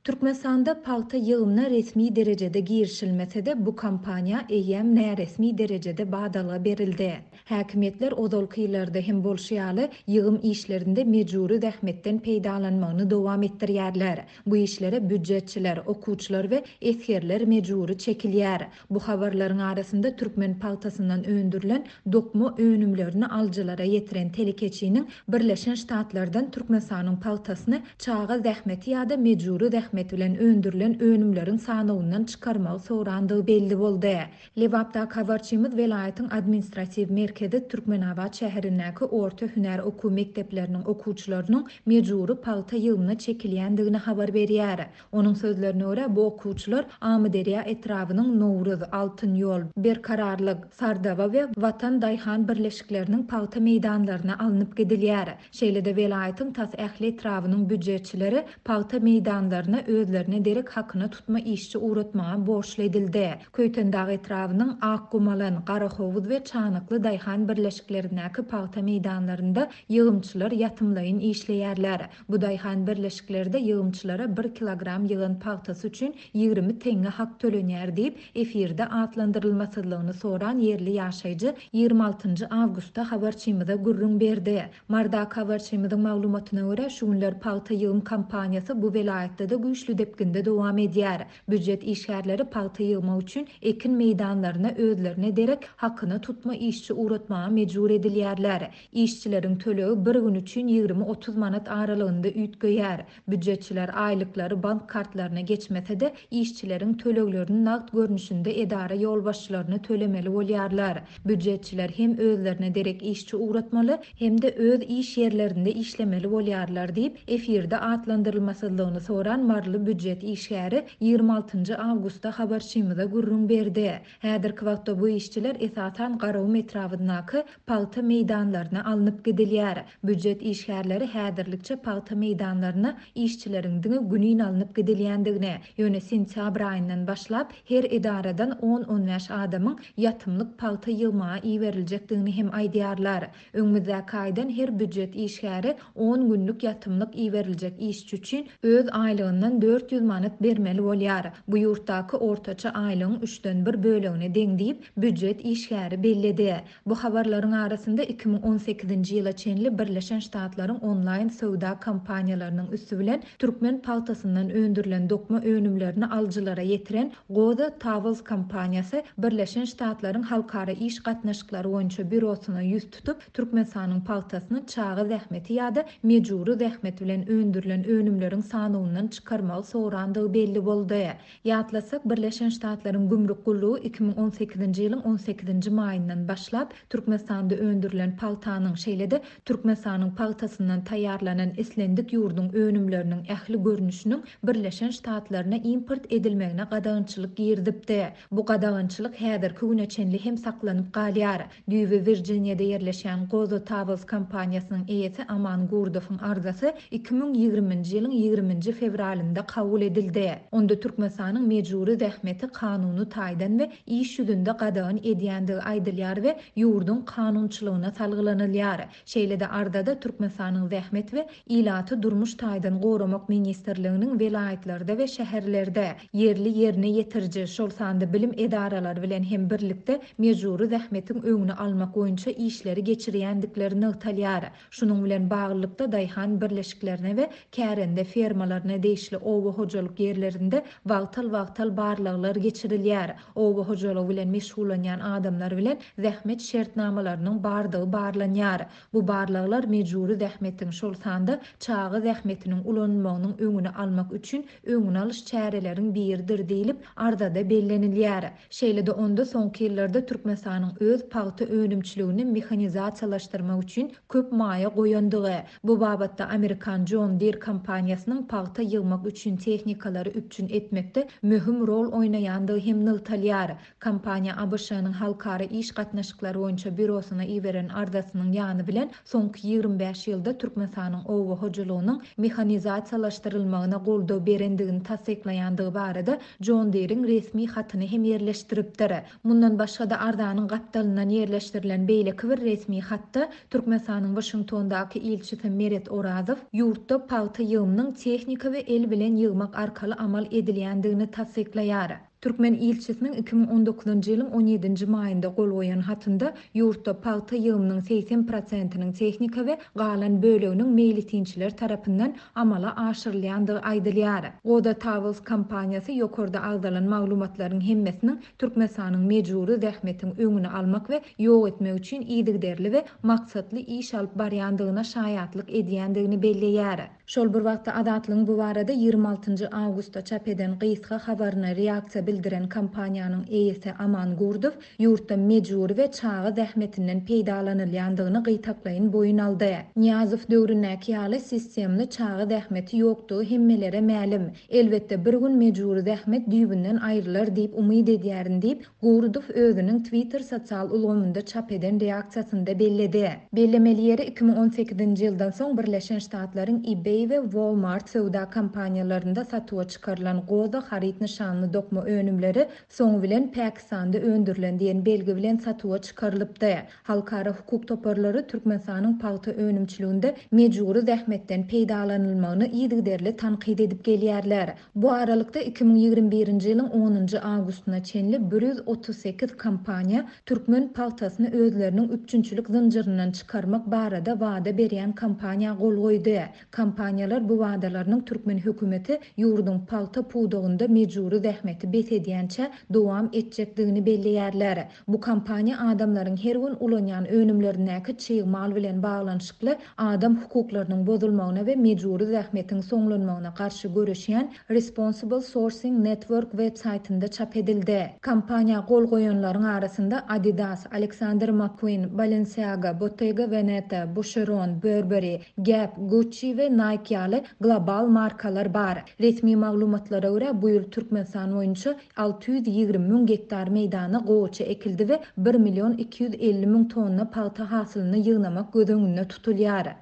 Türkmenistanda palta yığımına resmi derecede girişilmese de bu kampanya eyyem resmi derecede badala berildi. Häkimetler ozalky ýyllarda hem bolşýaly yığım işlerinde mejburi zähmetden peýdalanmagyny dowam etdirýärler. Bu işlere büdjetçiler, okuwçylar we eskerler mejburi çekilýär. Bu habarlaryň arasynda türkmen paltasyndan öndürilen dokma önümlerini aljylara ýetiren telekeçiniň Birleşen Ştatlardan Türkmenistanyň paltasyny çaga zähmeti ýa-da mejburi zähmet bilen öndürilen önümleriň sanawyndan çykarmagy sorandygy belli boldy. Lewapda habarçymyz welaýatyň administrasiw merkezi Türkmenabad şäherindäki orta hüner okuw mekdepleriniň okuwçylarynyň mejburi palta ýygymyna çekilýändigini habar berýär. Onuň sözlerine görä bu okuwçylar Amyderiýa etrawynyň Nowruz, Altyn ýol, Berkararlyk, Sardaba we Watan Daýhan birleşikleriniň palta meýdanlaryna alınıp gidilýär. Şeýle-de welaýatyň tas ähli etrawynyň büdjetçileri palta meýdanlaryna özlerine derek hakyna tutma işçi uğratmağa borçlu edildi. Köýtendäki etrawynyň Akgumalan, Garahovuz we Çanykly Daýhan birleşiklerindäki palta meýdanlarynda ýygymçylar ýatymlaýyn işleýärler. Bu Daýhan birleşiklerinde ýygymçylara 1 kilogram ýygan paltasy üçin 20 teňe hak tölenýär diýip efirde atlandyrylmasylygyny soran yerli ýaşaýjy 26 awgustda habarçymyza gurrun berdi. Marda habarçymyzyň maglumatyna görä şu günler palta ýygym kampanýasy bu welaýatda da güýçlü depginde dowam edýär. Büdjet işgärleri palta ýygmak üçin ekin meýdanlaryna özlerine derek hakyny tutma işçi uğratmağa mejbur edilýärler. İşçileriň tölegi bir gün üçin 20-30 manat aralygynda üýtgeýär. Büdjetçiler aýlyklary bank kartlaryna geçmese de işçileriň töleglerini nagt görnüşinde edara ýolbaşçylaryna tölemeli bolýarlar. Büdjetçiler hem özlerine derek işçi uğratmaly hem de öz iş yerlerinde işlemeli bolýarlar diýip efirde atlandyrylmasylygyny soran marly büdjet işgäri 26 awgustda habarçymyza gurrun berdi. Häzirki wagtda bu işçiler esasan Garaw metrawyndaky palta meýdanlaryna alınıp gidilýär. Büdjet işgärleri häzirlikçe palta meýdanlaryna işçileriň diňe günüň alınıp gidilýändigine, ýöne sentýabr aýyndan başlap her edaradan 10-15 adamyň ýatymlyk palta ýygmaga iýeriljekdigini hem aýdýarlar. Öňümüzdäki aýdan her büdjet işgäri 10 günlük ýatymlyk iýeriljek iş üçin öz aýlygyndan 400 manat bermeli bolýar. Bu ýurtdaky ortaça aýlygyň 3den 1 bölegine deň diýip büdjet işgäri bellidi. Bu habarlaryň arasynda 2018-nji ýyla çenli Birleşen Ştatlaryň onlaýn söwda kampaniýalarynyň üstü bilen türkmen paltasyndan öndürilen dokma önümlerini aljylara ýetiren Goda Towels kampaniýasy Birleşen Ştatlaryň halkara iş gatnaşyklary boýunça bürosyna ýüz tutup Türkmenistanyň paltasyny çaga zähmeti ýa-da mejburi zähmet bilen öndürilen önümleriň sanawyndan çykarmagy sorandygy belli boldy. Ýatlasak Birleşen Ştatlaryň gümrük gullugy 2018-nji ýylyň 18-nji maýyndan başlap Türkmenistanda öndürilen paltanyň şeýle-de Türkmenistanyň paltasyndan taýýarlanan eslendik ýurdun önümleriniň ähli görnüşiniň Birleşen Ştatlaryna import edilmegine gadagynçylyk girdipdi. Bu gadagynçylyk häzirki güneçenli hem saklanyp galýar. Düýbe Virginiýada ýerleşen Goda Towels kampaniýasynyň eýesi Aman Gurdowyň arzasy 2020-nji ýylyň 20-nji fevralynda kabul edildi. Onda Türkmenistanyň mejburi zähmeti kanuny taýdan we iş ýüzünde gadagyn edýändigi aýdylýar we ýurdun kanunçylygyna salgylanylar. Şeýle-de ardada Türkmenistanyň zähmet we ilaty durmuş taýdan goramak ministrliginiň welaýatlarda we şäherlerde yerli ýerine ýetirji şol sanda bilim edaralary bilen hem birlikde mejburi zähmetiň öňüni almak boýunça işleri geçirýändiklerini ýaýdylýar. Şunuň bilen baglykda Daýhan birleşiklerine we kärende fermalaryna deýişli owa hojalyk ýerlerinde wagtal barlyklar geçirilýär. Owa hojalygy bilen meşgullanýan adamlar bilen zähmet şertnamalarynyň bardygy barlanýar. Bu barlyklar mejburi zähmetiň şol sanda çagy zähmetiniň ulanmagynyň öňüni almak üçin öňüni alyş çäreleriň biridir diýilip ardada bellenilýär. Şeýle-de onda soňky ýyllarda Türkmenistanyň öz palta önümçiligini mehanizasiýalaşdyrmak üçin köp maýa goýandygy, bu babatda Amerikan John Deere kampaniýasynyň palta ýygmak üçin tehnikalary üpçün etmekde möhüm rol oýnaýandygy hem nyltalýar. Kampaniýa ABŞ-nyň halkara iş gatnaşyklary boýunça bürosyna iweren ardasynyň ýany bilen soňky 25 ýylda Türkmenistanyň owa hojalygynyň mehanizasiýalaşdyrylmagyna goldaw berendigini tasdiklaýandygy barada John Deere'iň resmi hatyny hem ýerleşdiripdir. Mundan başga da ardanyň gapdalynan ýerleşdirilen beýleki bir resmi hatda Türkmenistanyň Washingtondaky ilçisi Meret Orazow ýurtda palta ýygymynyň tehnika we el el bilen ýygmak arkaly amal edilýändigini tasdiklaýar. Türkmen ilçesinin 2019-njy ýylyň 17-nji maýynda gol goýan hatynda ýurtda paýta ýygymynyň 80%-iniň tehnika we galan böleginiň meýlitinçiler tarapyndan amala aşyrylýandygy aýdylýar. Goda Towels kompaniýasy ýokarda agdalan maglumatlaryň hemmesini Türkmenistanyň mejburi zähmetiň öňüne almak we ýok etmek üçin iýdigderli we maksatly iş alyp barýandygyna şaýatlyk edýändigini belleýär. Şol bir wagtda Adatlyň bu barada 26-njy awgustda çap eden gysga habaryna reaksiýa bildiren kompaniýanyň eýesi Aman Gurdow ýurtda mejburi we çagy zähmetinden peýdalanylýandygyny gytaklaýyn boyun aldy. Niýazow döwründäki ýaly sistemli çagy zähmeti ýokdugy hemmelere mälim. Elbetde bir gün mejburi zähmet düýbünden aýrylar diýip umyd edýärin diýip Gurdow özüniň Twitter sosial ulgamynda çap eden reaksiýasynda belledi. Bellemelýeri 2018-nji ýyldan soň Birleşen Ştatlaryň eBay we Walmart sowda kampaniýalarynda satyga çykarylan goda harit nişanly dokma önümleri soňu bilen Pakistanda öndürilen diýen belgi bilen satyga çykarylypdy. Halkara hukuk toparlary Türkmenistanyň paýta önümçiliginde mejburi zähmetden peýdalanylmagyny iýdigderli tanqid edip gelýärler. Bu aralykda 2021-nji ýylyň 10-njy awgustyna çenli 138 kompaniýa türkmen paýtasyny özleriniň üçünçülük zynjyrynyň çykarmak barada wada berýän kompaniýa gol goýdy. Kompaniýalar bu wadalarynyň türkmen hökümeti ýurdun paýta puwdugynda mejburi zähmeti betedýänçe dowam etjekdigini belleýärler. Bu kompaniýa adamlaryň her gün ulanýan önümlerindäki çyýgmal bilen baglanyşykly adam hukuklarynyň bozulmagyna we mejburi zähmetiň soňlanmagyna garşy görüşýän Responsible Sourcing Network websaytynda çap edildi. Kompaniýa gol goýanlaryň arasynda Adidas, Alexander McQueen, Balenciaga, Bottega Veneta, Boucheron, Burberry, Gap, Gucci we Nike ýaly global markalar bar. Resmi maglumatlara görä bu ýyl Türkmenistan boýunça 620 000 hektar meýdana goçy ekildi we 1 250 000 tonna paýta hasylyny ýygnamak göz öňünde tutulýar.